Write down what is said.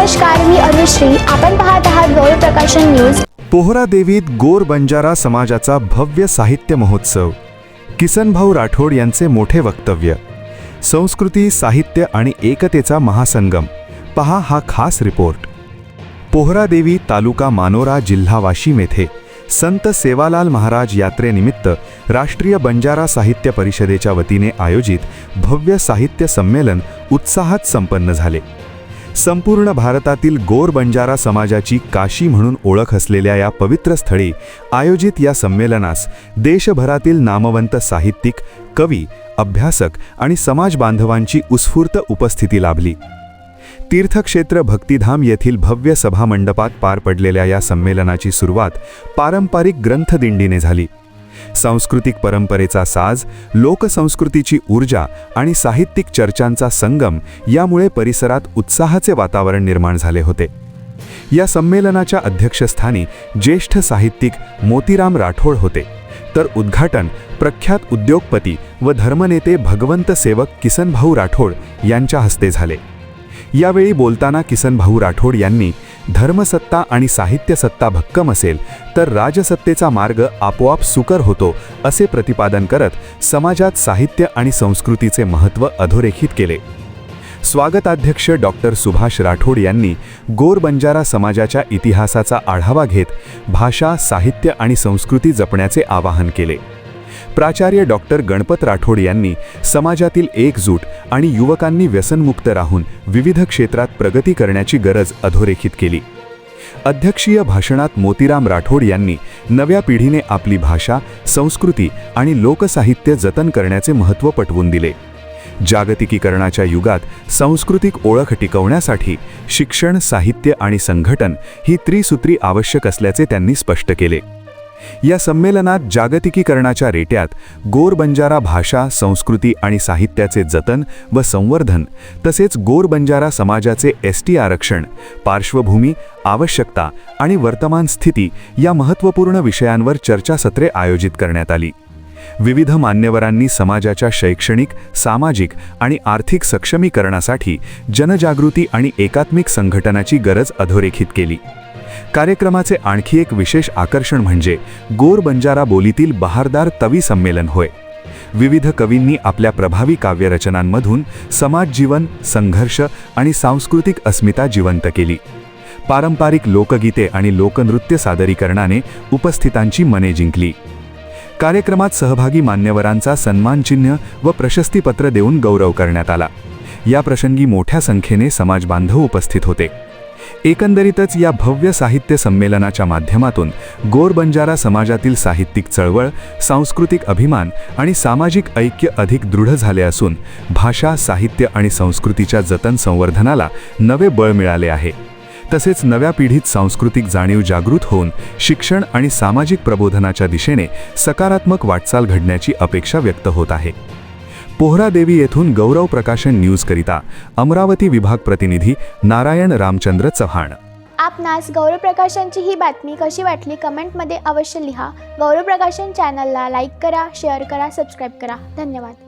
नमस्कार, मी अनुश्री. आपण पाहत आहात गौरव प्रकाशन न्यूज. पोहरादेवीत गोर बंजारा समाजाचा भव्य साहित्य महोत्सव. किसनभाऊ राठोड यांचे मोठे वक्तव्य. संस्कृती, साहित्य आणि एकतेचा महासंगम. पहा हा खास रिपोर्ट. पोहरादेवी तालुका मानोरा, जिल्हा वाशिम येथे संत सेवालाल महाराज यात्रेनिमित्त राष्ट्रीय बंजारा साहित्य परिषदेच्या वतीने आयोजित भव्य साहित्य संमेलन उत्साहात संपन्न झाले. संपूर्ण भारतातील गोर बंजारा समाजाची काशी म्हणून ओळख असलेल्या या पवित्र स्थळी आयोजित या संमेलनास देशभरातील नामवंत साहित्यिक, कवी, अभ्यासक आणि समाज बांधवांची उत्स्फूर्त उपस्थिती लाभली. तीर्थक्षेत्र भक्तिधाम येथील भव्य सभामंडपात पार पडलेल्या या संमेलनाची सुरुवात पारंपरिक ग्रंथदिंडीने झाली. सांस्कृतिक परंपरेचा साज, लोकसंस्कृतीची ऊर्जा आणि साहित्यिक चर्चांचा संगम यामुळे परिसरात उत्साहाचे वातावरण निर्माण झाले होते. या संमेलनाच्या अध्यक्षस्थानी ज्येष्ठ साहित्यिक मोतीराम राठोड होते, तर उद्घाटन प्रख्यात उद्योगपती व धर्मनेते भगवंत सेवक किसनभाऊ राठोड यांच्या हस्ते झाले. यावेळी बोलताना किसनभाऊ राठोड यांनी धर्मसत्ता आणि साहित्यसत्ता भक्कम असेल तर राजसत्तेचा मार्ग आपोआप सुकर होतो असे प्रतिपादन करत समाजात साहित्य आणि संस्कृतीचे महत्त्व अधोरेखित केले. स्वागताध्यक्ष डॉक्टर सुभाष राठोड यांनी गोर बंजारा समाजाच्या इतिहासाचा आढावा घेत भाषा, साहित्य आणि संस्कृती जपण्याचे आवाहन केले. प्राचार्य डॉक्टर गणपत राठोड यांनी समाजातील एकजूट आणि युवकांनी व्यसनमुक्त राहून विविध क्षेत्रात प्रगती करण्याची गरज अधोरेखित केली. अध्यक्षीय भाषणात मोतीराम राठोड यांनी नव्या पिढीने आपली भाषा, संस्कृती आणि लोकसाहित्य जतन करण्याचे महत्त्व पटवून दिले. जागतिकीकरणाच्या युगात सांस्कृतिक ओळख टिकवण्यासाठी शिक्षण, साहित्य आणि संघटन ही त्रिसूत्री आवश्यक असल्याचे त्यांनी स्पष्ट केले. या संमेलनात जागतिकीकरणाच्या रेट्यात गोर बंजारा भाषा, संस्कृती आणि साहित्याचे जतन व संवर्धन तसेच गोर बंजारा समाजाचे एसटी आरक्षण, पार्श्वभूमी, आवश्यकता आणि वर्तमान स्थिती या महत्त्वपूर्ण विषयांवर चर्चासत्रे आयोजित करण्यात आली. विविध मान्यवरांनी समाजाच्या शैक्षणिक, सामाजिक आणि आर्थिक सक्षमीकरणासाठी जनजागृती आणि एकात्मिक संघटनाची गरज अधोरेखित केली. कार्यक्रमाचे आणखी एक विशेष आकर्षण म्हणजे गोर बंजारा बोलीतील बहारदार तवी संमेलन होय. विविध कवींनी आपल्या प्रभावी काव्यरचनांमधून समाज जीवन, संघर्ष आणि सांस्कृतिक अस्मिता जिवंत केली. पारंपरिक लोकगीते आणि लोकनृत्य सादरीकरणाने उपस्थितांची मने जिंकली. कार्यक्रमात सहभागी मान्यवरांचा सन्मानचिन्ह व प्रशस्तीपत्र देऊन गौरव करण्यात आला. या प्रसंगी मोठ्या संख्येने समाजबांधव उपस्थित होते. एकंदरीतच या भव्य साहित्य संमेलनाच्या माध्यमातून गोर बंजारा समाजातील साहित्यिक चळवळ, सांस्कृतिक अभिमान आणि सामाजिक ऐक्य अधिक दृढ झाले असून भाषा, साहित्य आणि संस्कृतीच्या जतन संवर्धनाला नवे बळ मिळाले आहे. तसेच नव्या पिढीत सांस्कृतिक जाणीव जागृत होऊन शिक्षण आणि सामाजिक प्रबोधनाच्या दिशेने सकारात्मक वाटचाल घडण्याची अपेक्षा व्यक्त होत आहे. पोहरादेवी येथून गौरव प्रकाशन न्यूजकरिता अमरावती विभाग प्रतिनिधी नारायण रामचंद्र चव्हाण. आपणास गौरव प्रकाशनची ही बातमी कशी वाटली कमेंटमध्ये अवश्य लिहा. गौरव प्रकाशन चॅनलला लाईक करा, शेअर करा, सबस्क्राईब करा. धन्यवाद.